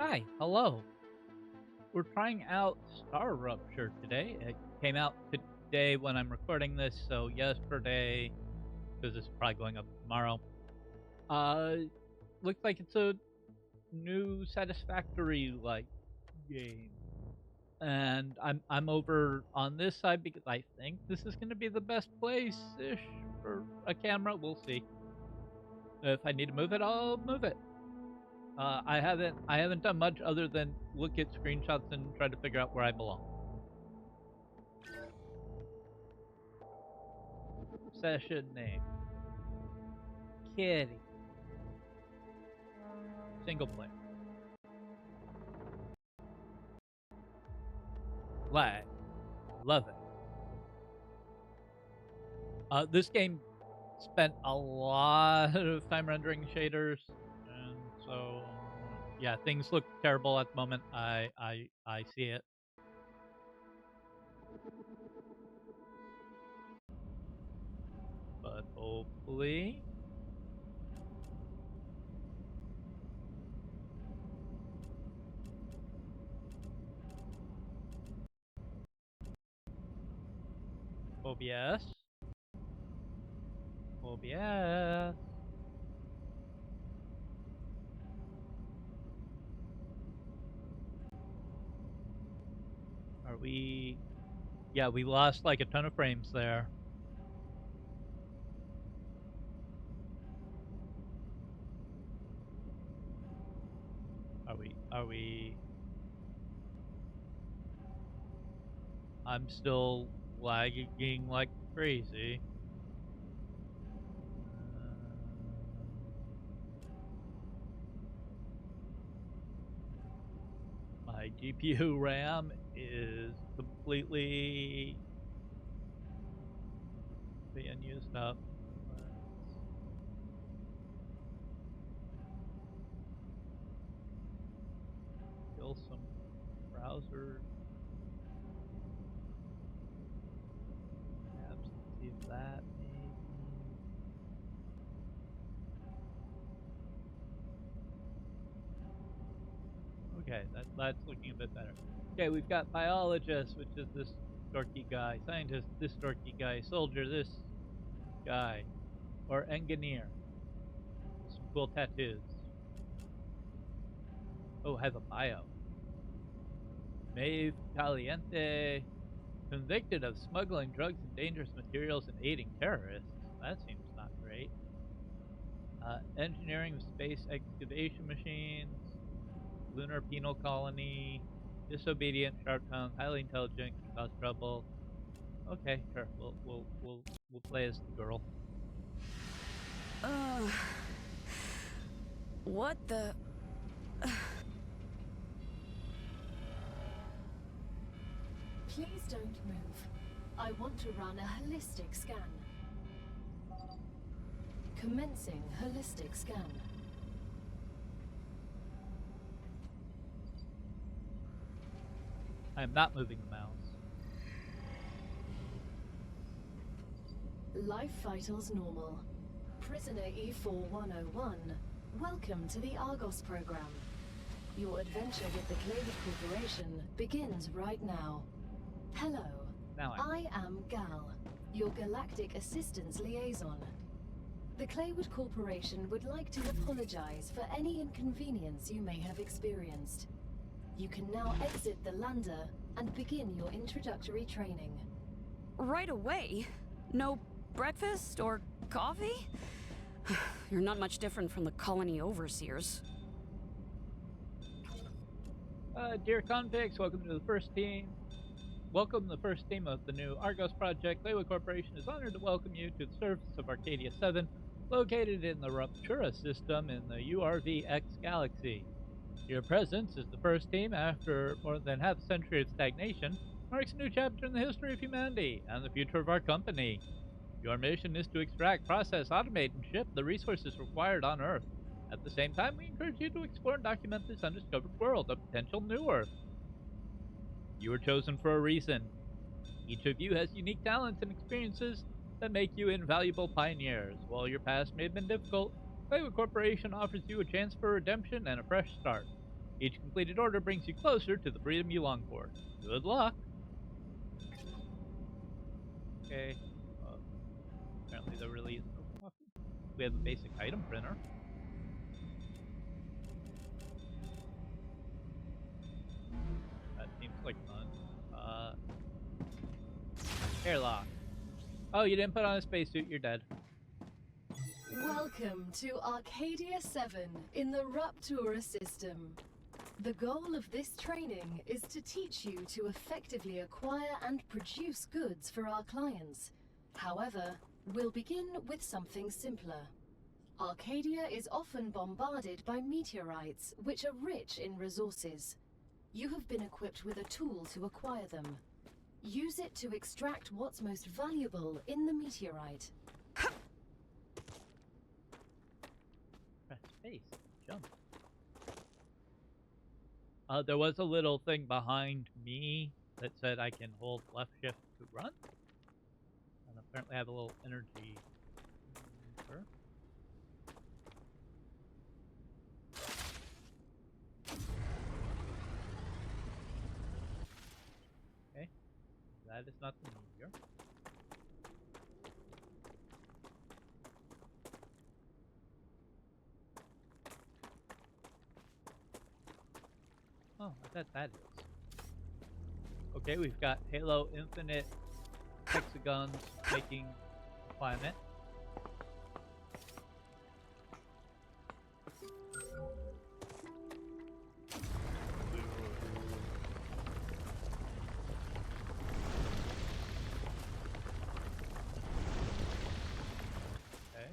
Hi, hello. We're trying out Star Rupture today. It came out today when I'm recording this, so yesterday, because this is probably going up tomorrow. Uh, Looks like it's a new Satisfactory like game, and I'm over on this side because I think this is going to be the best place ish for a camera. We'll see. If I need to move it, I'll move it. I haven't done much other than look at screenshots and try to figure out where I belong. Session name: Kitty. Single player. Lag. Love it. This game spent a lot of time rendering shaders, and so yeah, things look terrible at the moment. I see it. But hopefully, OBS, OBS. Are we? Yeah, we lost like a ton of frames there. Are we? Are we? I'm still lagging like crazy. My GPU RAM is completely being used up. Kill some browsers. Tabs to see if that maybe. Okay, that's looking a bit better. Okay, we've got biologist, which is this dorky guy. Scientist, this dorky guy. Soldier, this guy. Or engineer. With some cool tattoos. Oh, has a bio. Maeve Caliente. Convicted of smuggling drugs and dangerous materials and aiding terrorists. That seems not great. Engineering of space excavation machines. Lunar penal colony. Disobedient, sharp-tongued, highly intelligent, can cause trouble. Okay, sure. We'll play as the girl. Uh, what the? Please don't move. I want to run a holistic scan. Commencing holistic scan. I am not moving the mouse. Life vitals normal. Prisoner E4101, welcome to the Argos program. Your adventure with the Clavid Corporation begins right now. Hello, Now I am Gal, your galactic assistance liaison. The Claywood Corporation would like to apologize for any inconvenience you may have experienced. You can now exit the lander and begin your introductory training. Right away? No breakfast or coffee? You're not much different from the colony overseers. Dear convicts, welcome to the first team. Welcome the first team of the new Argos project. Claywood Corporation is honored to welcome you to the surface of Arcadia 7, located in the Rupture system in the URVX galaxy. Your presence as the first team after more than half a century of stagnation marks a new chapter in the history of humanity and the future of our company. Your mission is to extract, process, automate, and ship the resources required on Earth. At the same time, we encourage you to explore and document this undiscovered world, a potential new Earth. You were chosen for a reason. Each of you has unique talents and experiences that make you invaluable pioneers. While your past may have been difficult, Claywood Corporation offers you a chance for redemption and a fresh start. Each completed order brings you closer to the freedom you long for. Good luck. Okay. Apparently there really is no coffee. We have a basic item printer. That seems like fun. Airlock. Oh, you didn't put on a spacesuit. You're dead. Welcome to Arcadia 7 in the Rupture system. The goal of this training is to teach you to effectively acquire and produce goods for our clients. However, we'll begin with something simpler. Arcadia is often bombarded by meteorites, which are rich in resources. You have been equipped with a tool to acquire them. Use it to extract what's most valuable in the meteorite. Press space. Jump. There was a little thing behind me that said I can hold left shift to run. And apparently I have a little energy meter. Okay. That is not the meteor. Oh, I bet that is. Okay, we've got Halo Infinite hexagons making a planet. Okay.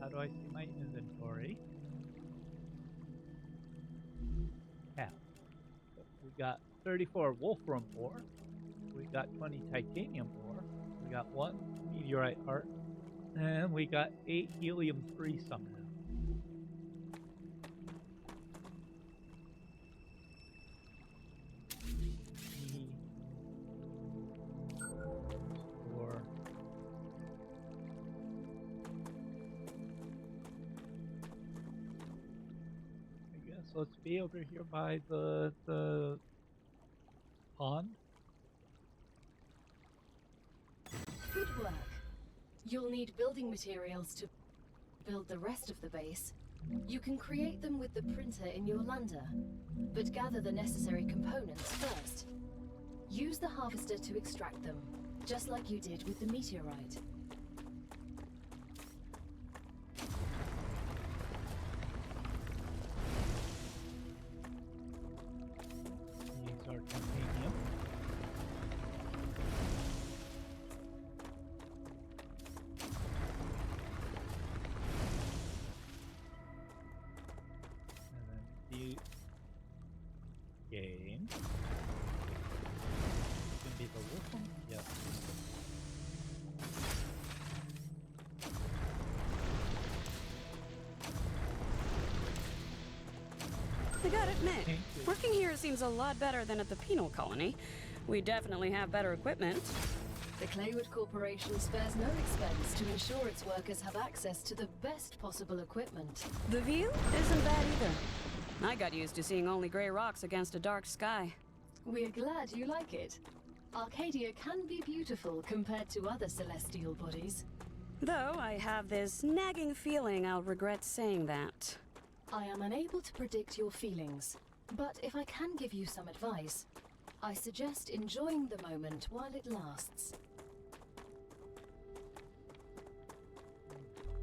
How do I see my inventory? Tab. So we got 34 wolfram ore. We got 20 titanium ore. We got 1 meteorite heart. And we got 8 helium-3 somehow. Let's be over here by the pond. Good work. You'll need building materials to build the rest of the base. You can create them with the printer in your lander, but gather the necessary components first. Use the harvester to extract them, just like you did with the meteorite. These are titanium. And then the game. It's gonna be the wolfram? Yep. I gotta admit, working here seems a lot better than at the penal colony. We definitely have better equipment. The Claywood Corporation spares no expense to ensure its workers have access to the best possible equipment. The view isn't bad either. I got used to seeing only gray rocks against a dark sky. We're glad you like it. Arcadia can be beautiful compared to other celestial bodies. Though I have this nagging feeling I'll regret saying that. I am unable to predict your feelings, but if I can give you some advice, I suggest enjoying the moment while it lasts.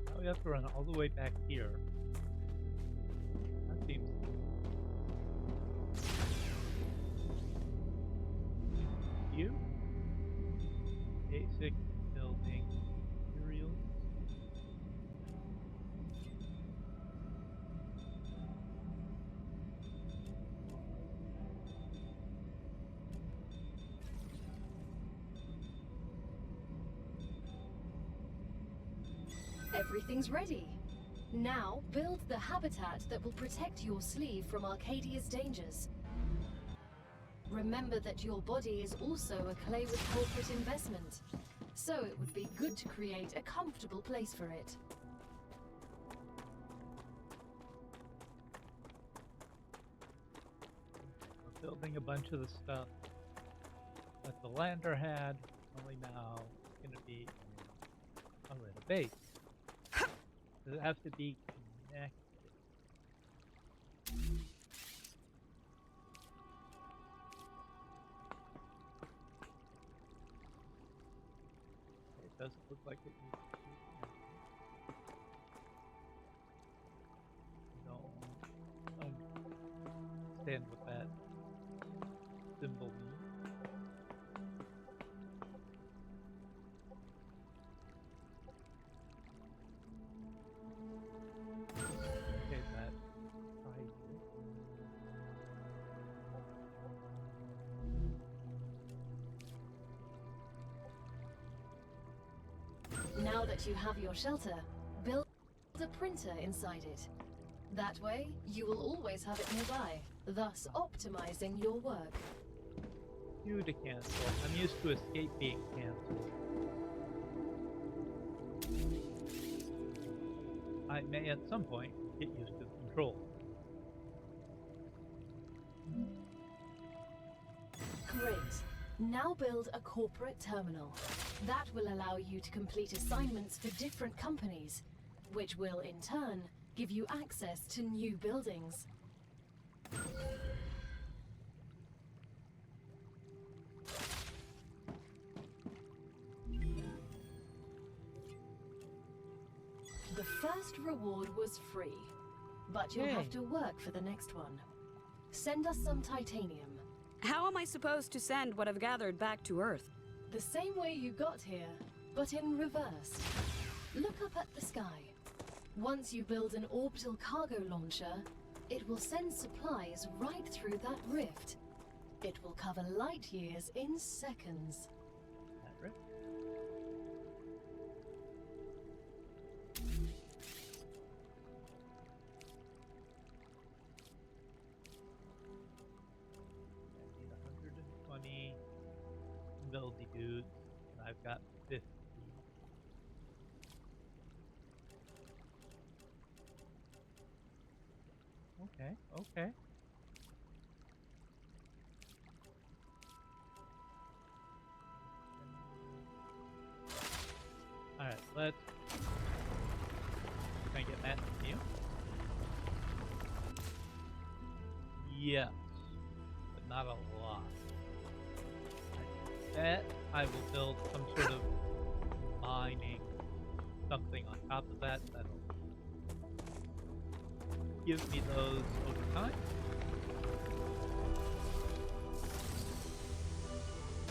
Now we have to run all the way back here. That seems... You? Basic building materials. Everything's ready. Now, build the habitat that will protect your sleeve from Arcadia's dangers. Remember that your body is also a Claywood corporate investment, so it would be good to create a comfortable place for it. We're building a bunch of the stuff that the lander had, only now it's going to be a little base. Does it have to be connected? It doesn't look like it needs to be connected. No, understand what that symbol means. Okay, that right here. Now that you have your shelter, build a printer inside it. That way, you will always have it nearby, thus optimizing your work. You to cancel. I'm used to escape being canceled. I may at some point get used to the control. Great. Now build a corporate terminal. That will allow you to complete assignments for different companies, which will in turn give you access to new buildings. The first reward was free, but you'll have to work for the next one. Send us some titanium. How am I supposed to send what I've gathered back to Earth? The same way you got here, but in reverse. Look up at the sky. Once you build an orbital cargo launcher, it will send supplies right through that rift. It will cover light years in seconds. That right? I need 120 buildy dudes, and I've got 50. Okay, okay. Alright, let's... Can I get that from you? Yes, but not a lot. I bet I will build some sort of mining something on top of that that'll give me those over time.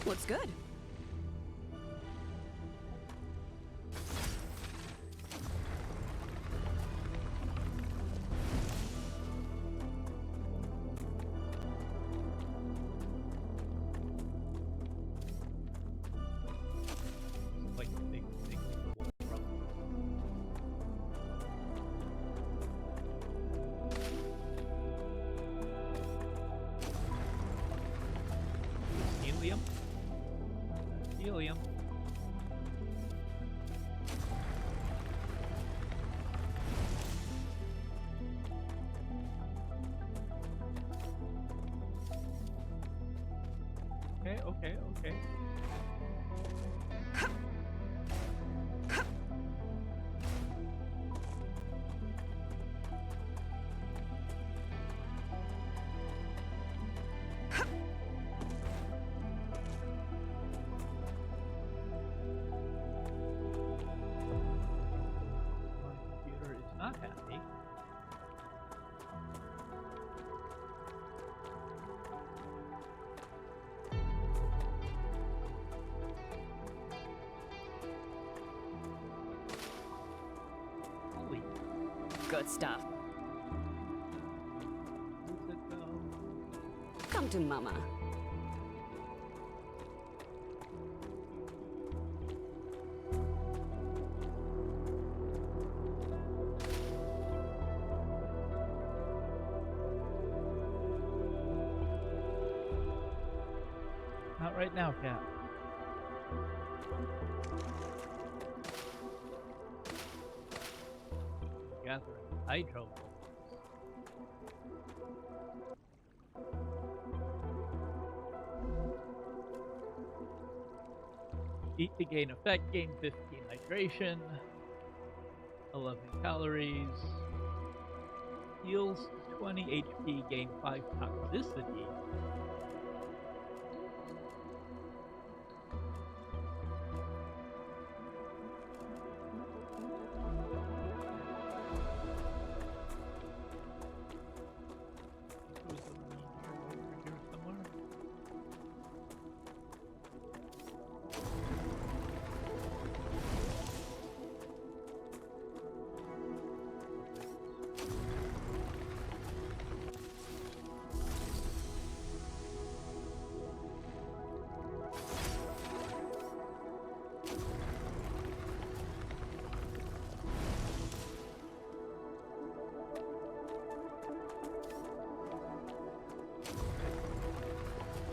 Looks good. Like a big problem. Helium. Helium. Okay, okay, okay. My computer is not happy. Holy, Good stuff. is it though? Come to Mama. right now, Cap. Gathering hydro. Eat to gain effect, gain 15 hydration, 11 calories, heals 20 HP, gain 5 toxicity. There's a meteor over here somewhere.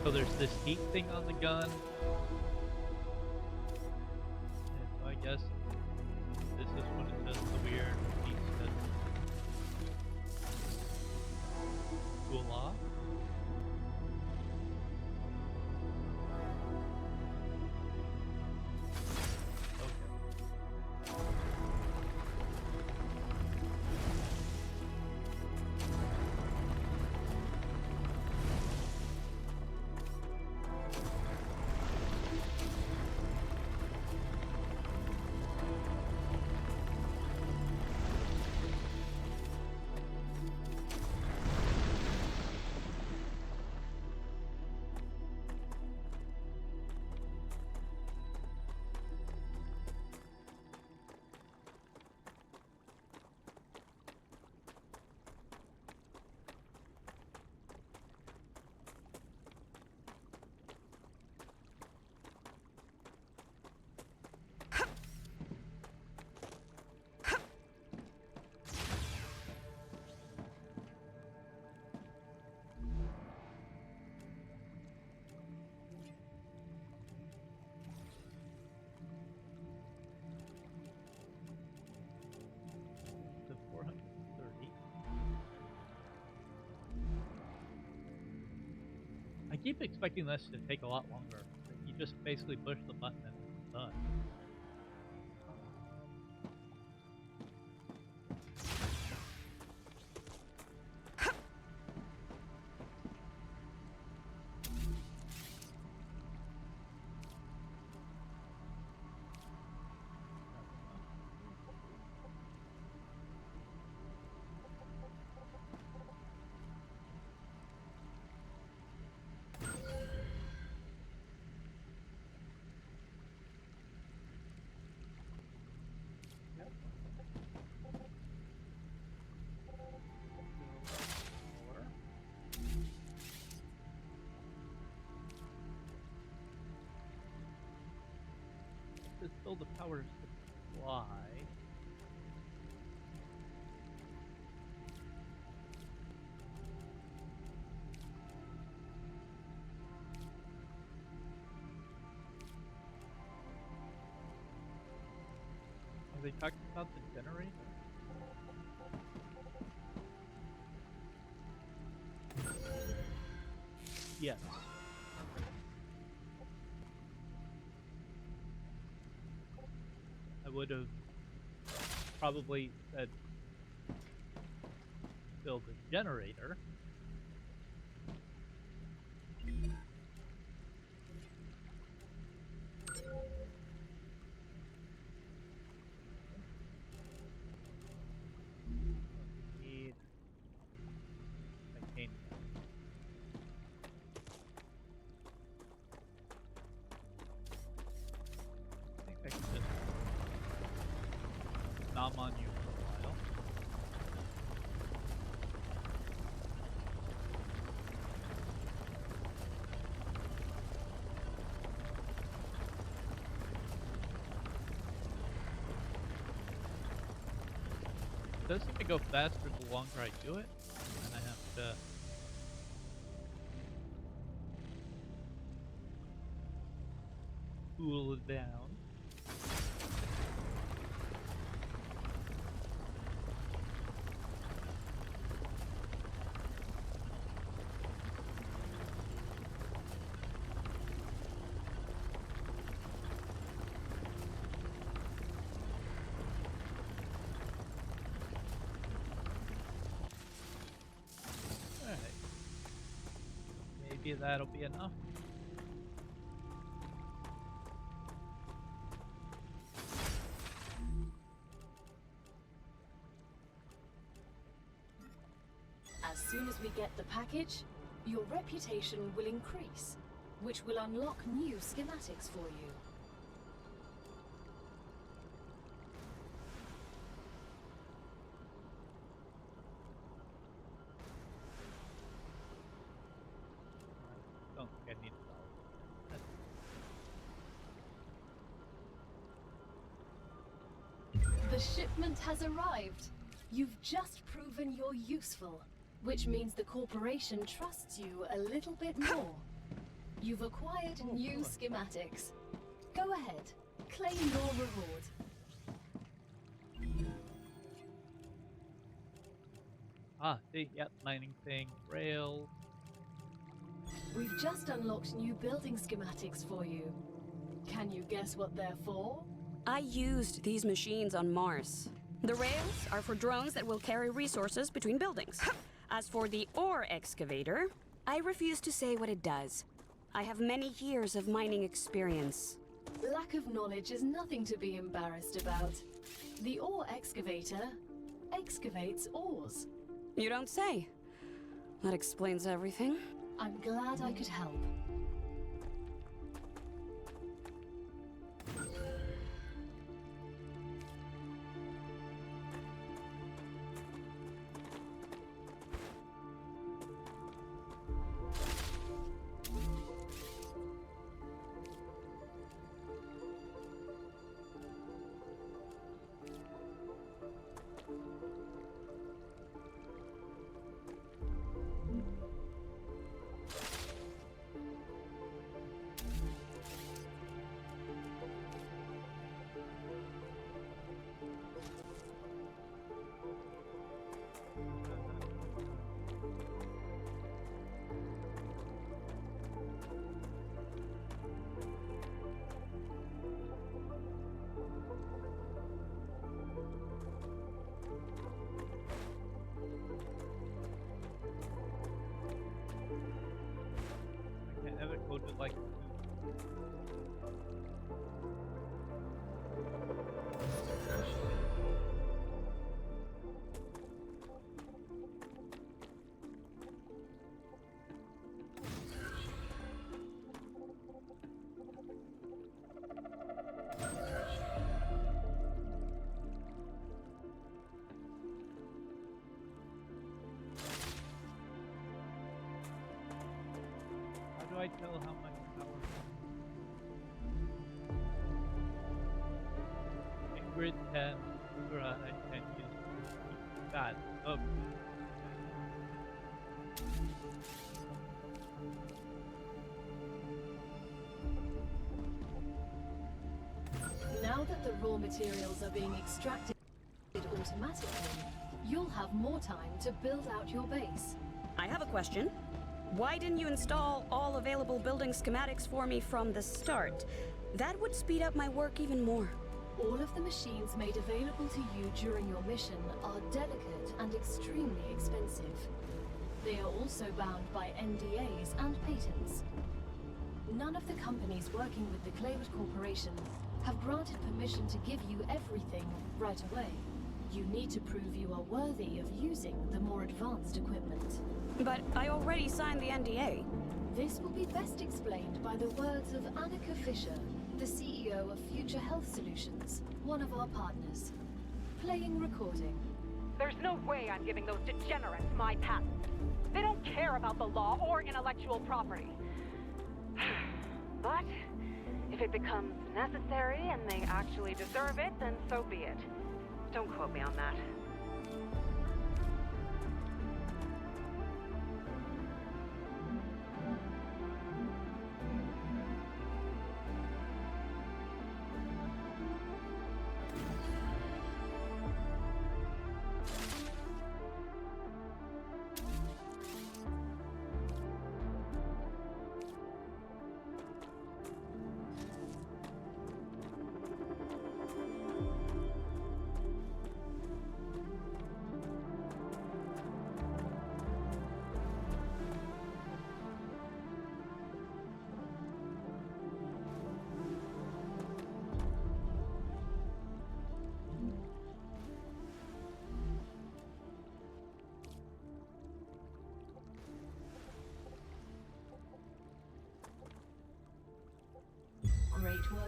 So there's this heat thing on the gun. And so I guess this is when it does the weird heat stuff. Cool off. To 430. I keep expecting this to take a lot longer. You just basically push the button and it's done. Just build the power supply. Are they talking about the generator? Yes. I would have probably said build a generator. Need titanium. I think I can just nom on you for a while. It does seem to go faster the longer I do it, and I have to cool it down. Alright. Maybe that'll be enough. As soon as we get the package, your reputation will increase, which will unlock new schematics for you. Don't think I need to. The shipment has arrived. You've just proven you're useful, which means the corporation trusts you a little bit more. You've acquired new schematics. Go ahead, claim your reward. Ah, see, yep, mining thing, rail. We've just unlocked new building schematics for you. Can you guess what they're for? I used these machines on Mars. The rails are for drones that will carry resources between buildings. As for the ore excavator, I refuse to say what it does. I have many years of mining experience. Lack of knowledge is nothing to be embarrassed about. The ore excavator excavates ores. You don't say. That explains everything. I'm glad I could help. I can't have it coded like how do I tell how much power? Grid 10, dry, and use that. Oh. Now that the raw materials are being extracted automatically, you'll have more time to build out your base. I have a question. Why didn't you install all available building schematics for me from the start? That would speed up my work even more. All of the machines made available to you during your mission are delicate and extremely expensive. They are also bound by NDAs and patents. None of the companies working with the Claywood Corporation have granted permission to give you everything right away. You need to prove you are worthy of using the more advanced equipment. But I already signed the NDA. This will be best explained by the words of Annika Fisher, the CEO of Future Health Solutions, one of our partners. Playing recording. There's no way I'm giving those degenerates my patent. They don't care about the law or intellectual property. But if it becomes necessary and they actually deserve it, then so be it. Don't quote me on that.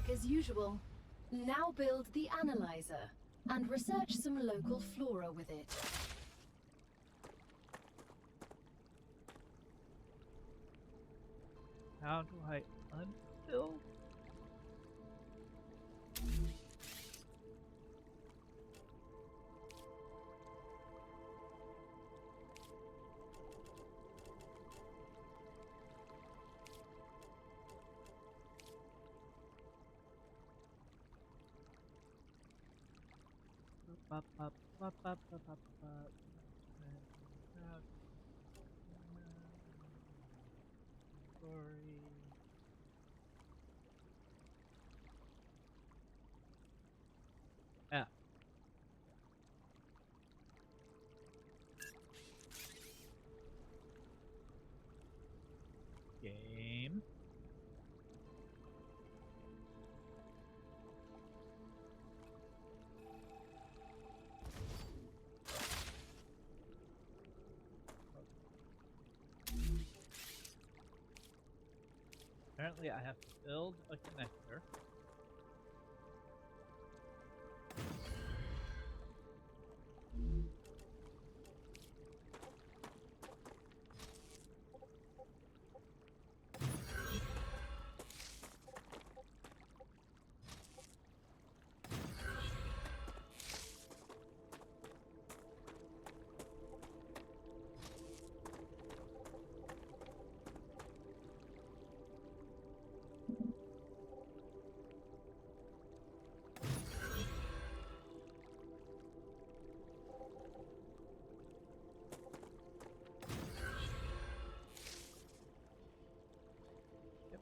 work as usual. Now build the analyzer and research some local flora with it. How do I unbuild? Yeah. Game. Apparently I have to build a connector.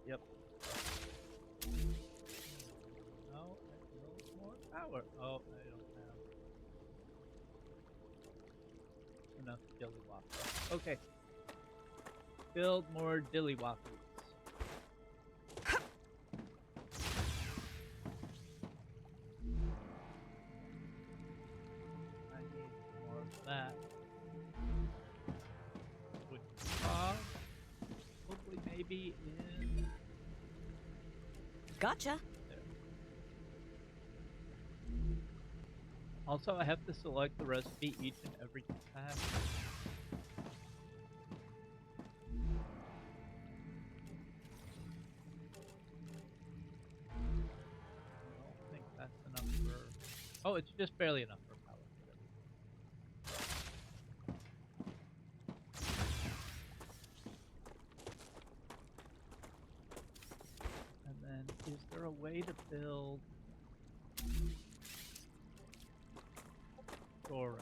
Yep. No, I build more power. Oh, I don't have enough dilly waffles. Okay. Build more dilly waffles. I need more of that. Would probably maybe in Gotcha. there. Also, I have to select the recipe each and every time. I don't think that's enough for. Oh, it's just barely enough for power. And then, is there a way to build storage?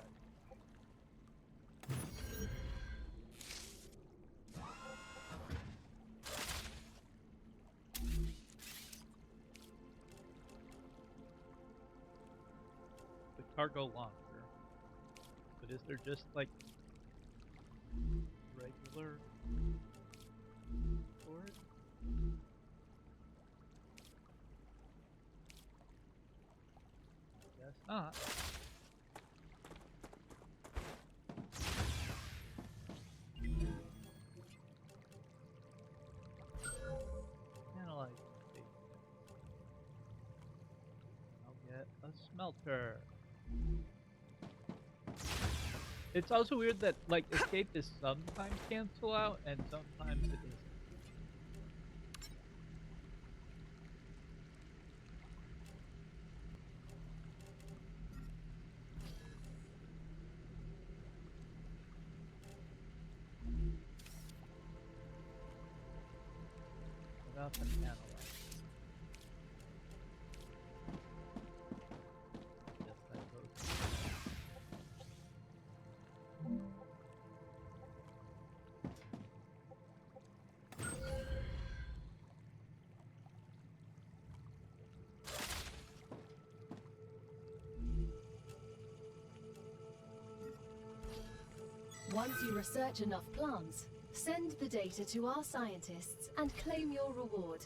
The cargo launcher. But is there just like regular storage? Guess not. Analyze the I'll get a smelter. It's also weird that like escape is sometimes cancel out and sometimes it isn't. Put up and analyze. Guess that goes. Once you research enough plants, send the data to our scientists and claim your reward.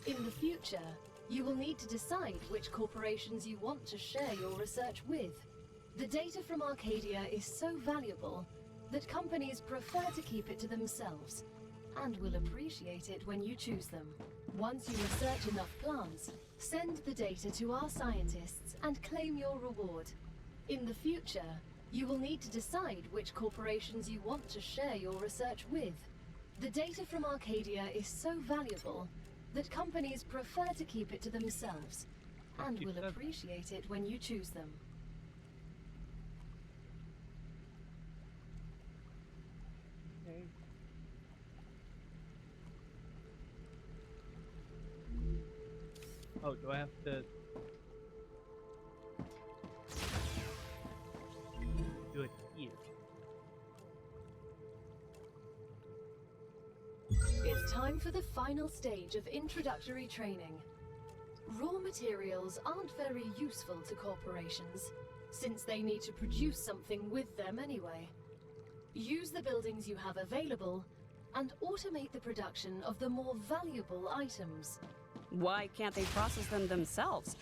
In the future, you will need to decide which corporations you want to share your research with. The data from Arcadia is so valuable that companies prefer to keep it to themselves, and will appreciate it when you choose them. Once you research enough plants, Send the data to our scientists and claim your reward. In the future, you will need to decide which corporations you want to share your research with. The data from Arcadia is so valuable that companies prefer to keep it to themselves, and will appreciate it when you choose them. Okay. Oh, do I have to do it here? It's time for the final stage of introductory training. Raw materials aren't very useful to corporations, since they need to produce something with them anyway. Use the buildings you have available, and automate the production of the more valuable items. Why can't they process them themselves?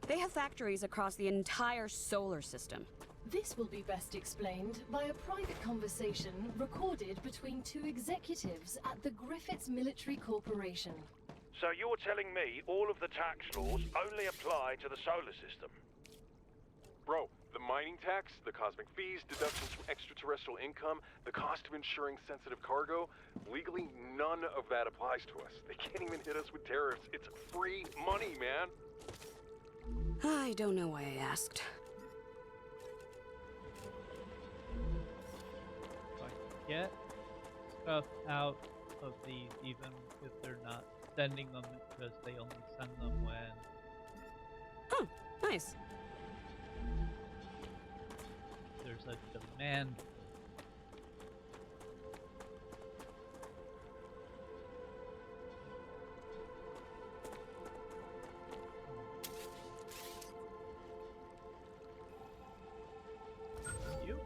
They have factories across the entire solar system. This will be best explained by a private conversation recorded between two executives at the Griffiths Military Corporation. So you're telling me all of the tax laws only apply to the solar system? Bro, the mining tax, the cosmic fees, deductions from extraterrestrial income, the cost of insuring sensitive cargo, legally none of that applies to us. They can't even hit us with tariffs. It's free money, man. I don't know why I asked. Get stuff out of these even if they're not sending them, because they only send them when Oh, nice. there's a demand. You?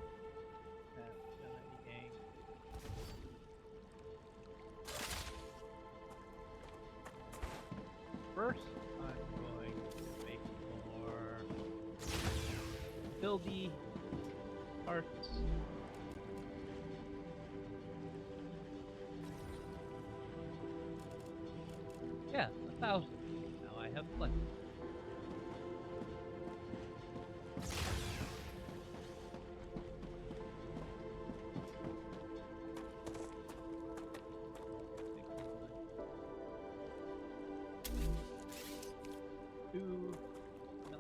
First, I'm going to make more buildy parts. Yeah, 1,000. Now I have plenty. Two. No.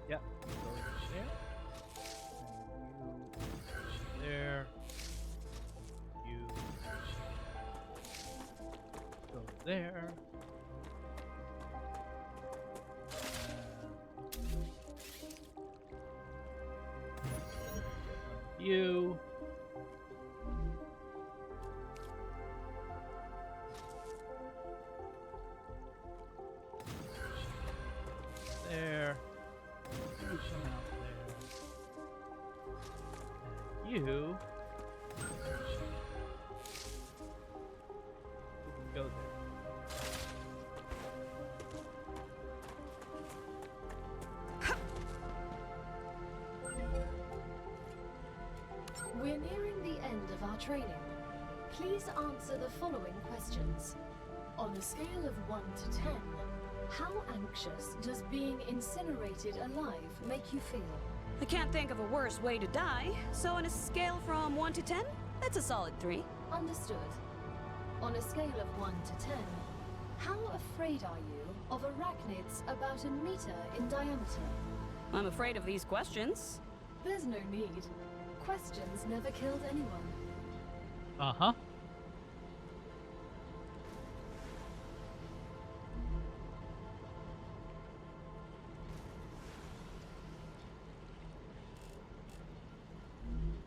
Yep, go there. And you there. You go there. You. There. You come out there. And you can go there. We're nearing the end of our training. Please answer the following questions. On a scale of 1 to 10, how anxious does being incinerated alive make you feel? I can't think of a worse way to die, so on a scale from 1 to 10, that's a solid 3. Understood. On a scale of 1 to 10, how afraid are you of arachnids about a meter in diameter? I'm afraid of these questions. There's no need. Questions never killed anyone. Uh-huh.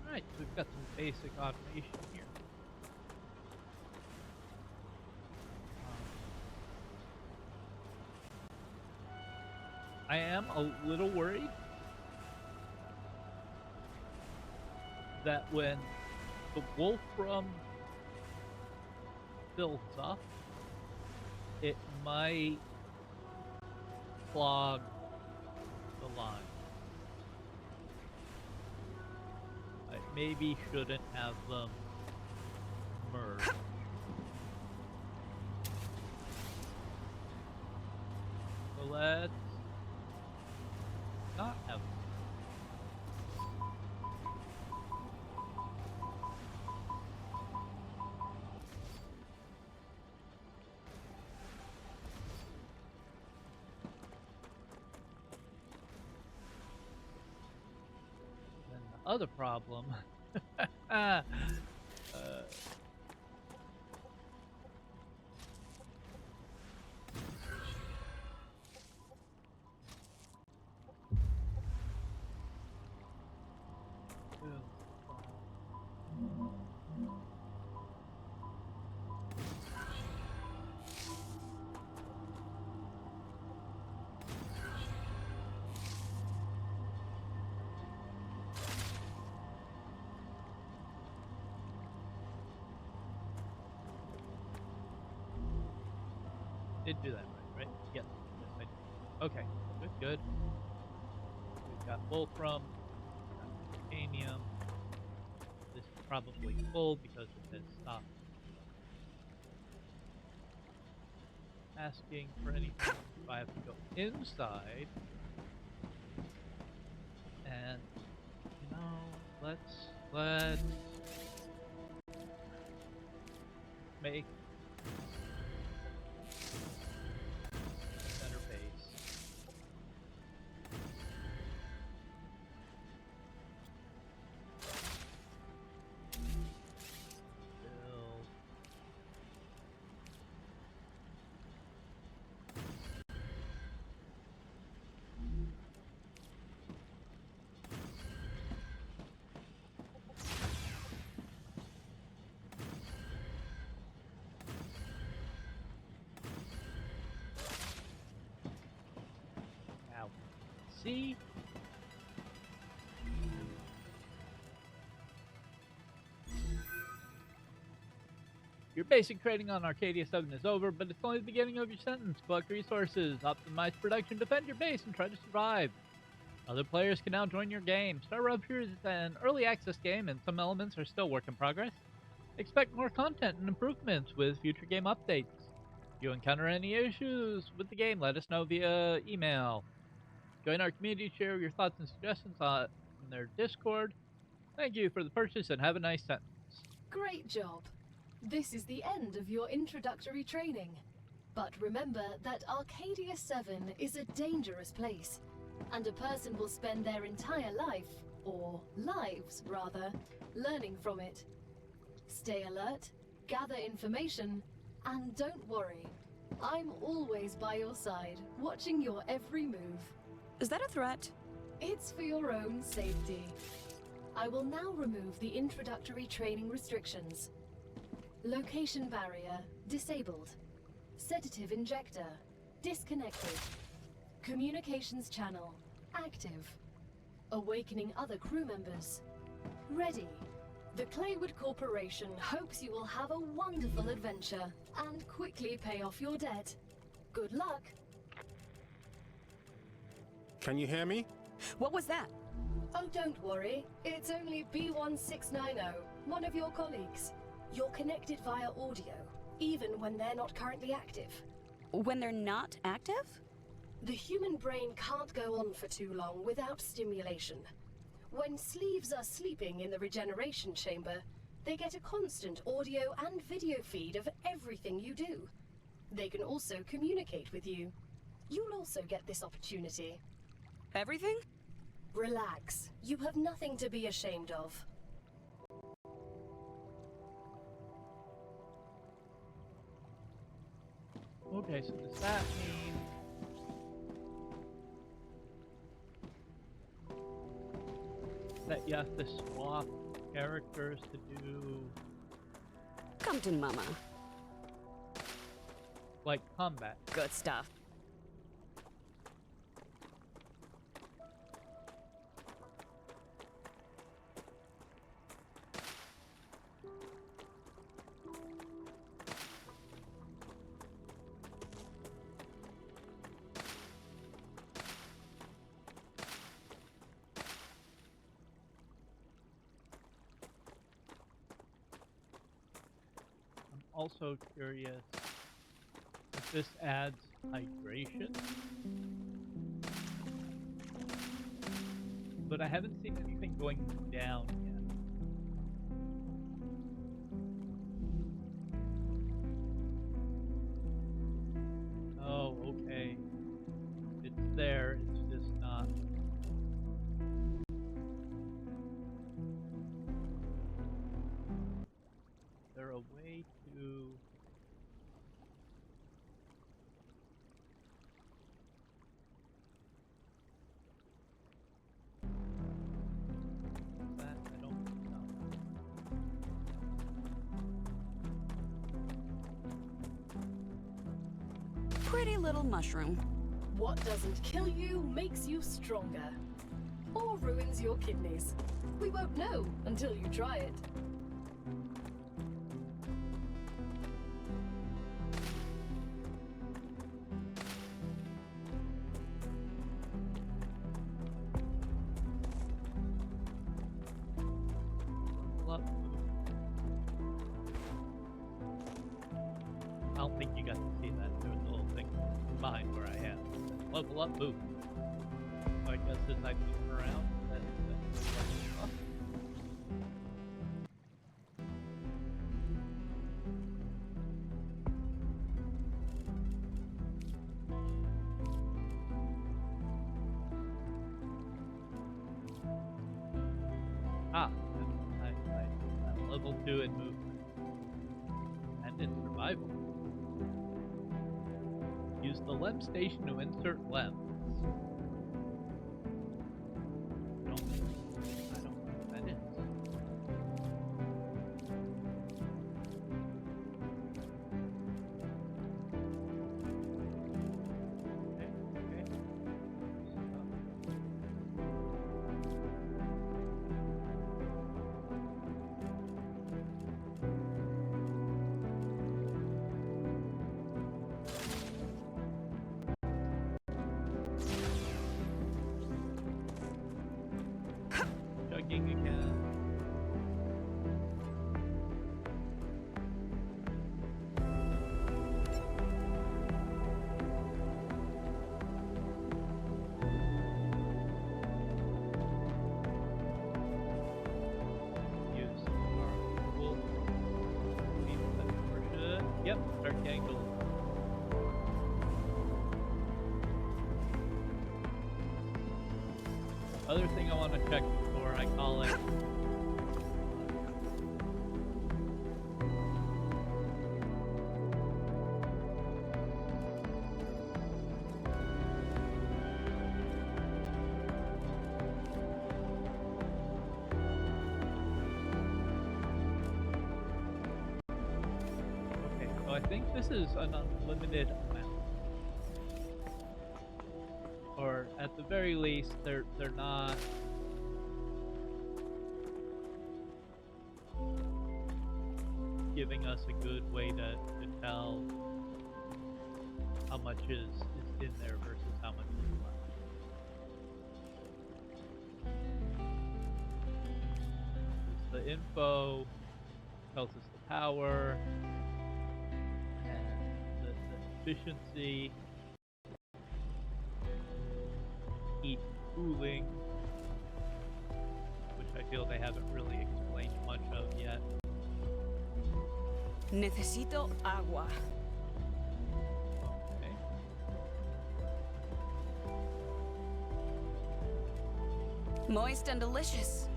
Alright, so we've got some basic automation here. I am a little worried that when the wolfram fills up, it might clog the line. I maybe shouldn't have them merge. So let's not have them. Then the other problem did do that right? Yes, yes I did. Okay, good. We've got wolfram, we've got titanium. This is probably full because it has stopped asking for anything. If I have to go inside, and you know, let's make a better base. Build. Now, see? Your basic training on Arcadia 7 is over, but it's only the beginning of your sentence. Collect resources, optimize production, defend your base, and try to survive. Other players can now join your game. Star Rupture is an early access game, and some elements are still work in progress. Expect more content and improvements with future game updates. If you encounter any issues with the game, let us know via email. Join our community, share your thoughts and suggestions on their Discord. Thank you for the purchase and have a nice sentence. Great job. This is the end of your introductory training. But remember that Arcadia 7 is a dangerous place, and a person will spend their entire life, or lives rather, learning from it. Stay alert, gather information, and don't worry. I'm always by your side, watching your every move. Is that a threat? It's for your own safety. I will now remove the introductory training restrictions. Location barrier disabled. Sedative injector disconnected. Communications channel active. Awakening other crew members ready. The Claywood Corporation hopes you will have a wonderful adventure and quickly pay off your debt. Good luck. Can you hear me? What was that? Oh, don't worry. It's only B1690, one of your colleagues. You're connected via audio, even when they're not currently active. When they're not active? The human brain can't go on for too long without stimulation. When sleeves are sleeping in the regeneration chamber, they get a constant audio and video feed of everything you do. They can also communicate with you. You'll also get this opportunity. Everything? Relax. You have nothing to be ashamed of. Okay, so does that mean that you have to swap characters to do, Come to Mama. like, combat? Good stuff. I'm also curious if this adds hydration. But I haven't seen anything going down yet. Oh, okay. It's there, it's just not. Is there a way to... that? I don't know. Pretty little mushroom. What doesn't kill you makes you stronger. Or ruins your kidneys. We won't know until you try it. Level up. I don't think you got to see that. There was a little thing behind where I am. Level up, move. So I guess as I move around, that's level up. Ah, I level 2 in movement. And in survival. Use the lem station to insert lems. I don't know what that is. Okay. Chugging again. Use our tool. Yep, start getting the other thing I want to check before I call it. Okay, so I think this is an unlimited amount. Or at the very least, they're not giving us a good way to tell how much is in there versus how much is left. The info tells us the power and the efficiency, heat and cooling, which I feel they haven't really explained much of yet. Necesito agua. Okay. Moist and delicious.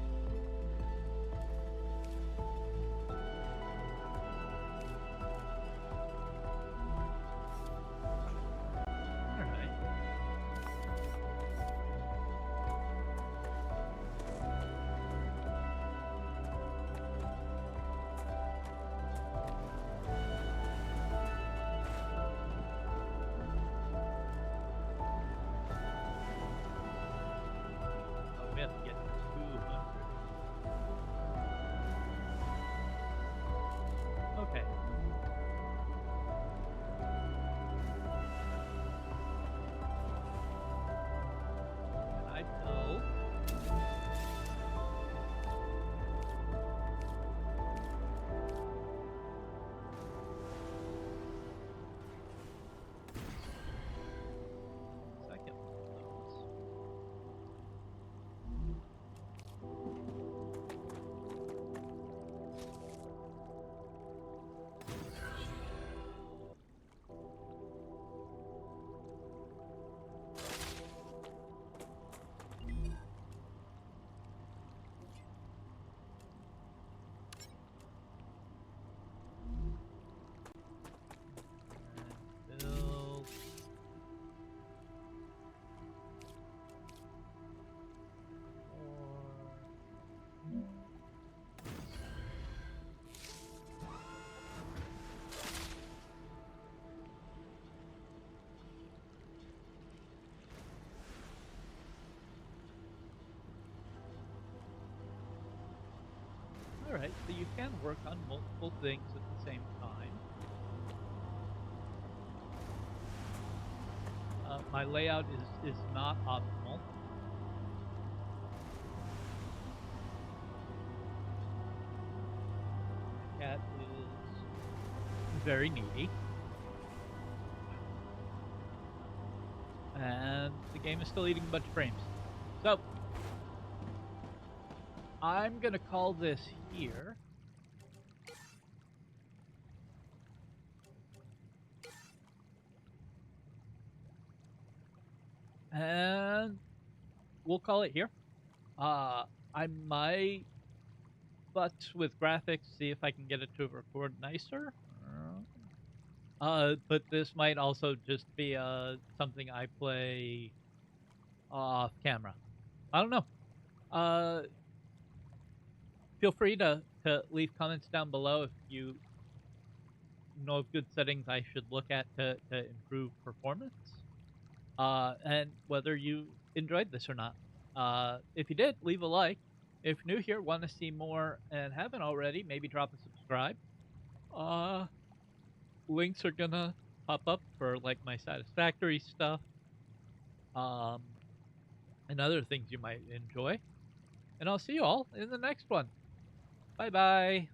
All right. Oh, we have to get 200. Okay. Can I build? Second one of those. And build. All right, so you can work on multiple things at the same time. My layout is not optimal. The cat is very needy. And the game is still eating a bunch of frames. So, I'm going to call this here. And we'll call it here. I might futz with graphics, see if I can get it to record nicer. But this might also just be something I play off camera. I don't know. Feel free to leave comments down below if you know of good settings I should look at to improve performance. And whether you enjoyed this or not. If you did, leave a like. If you're new here, want to see more and haven't already, maybe drop a subscribe. Links are gonna pop up for like my Satisfactory stuff, and other things you might enjoy. And I'll see you all in the next one. Bye bye.